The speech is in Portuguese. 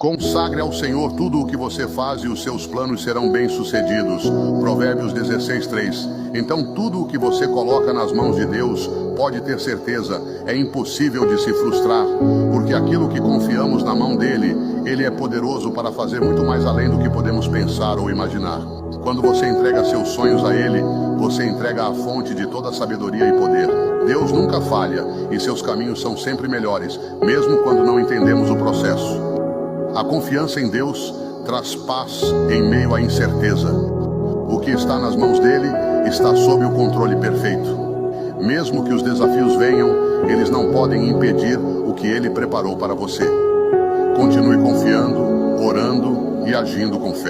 Consagre ao Senhor tudo o que você faz e os seus planos serão bem-sucedidos. Provérbios 16:3. Então tudo o que você coloca nas mãos de Deus, pode ter certeza, é impossível de se frustrar, porque aquilo que confiamos na mão dele, ele é poderoso para fazer muito mais além do que podemos pensar ou imaginar. Quando você entrega seus sonhos a ele, você entrega a fonte de toda sabedoria e poder. Deus nunca falha e seus caminhos são sempre melhores, mesmo quando não entendemos o processo. A confiança em Deus traz paz em meio à incerteza. O que está nas mãos dele está sob o controle perfeito. Mesmo que os desafios venham, eles não podem impedir o que ele preparou para você. Continue confiando, orando e agindo com fé.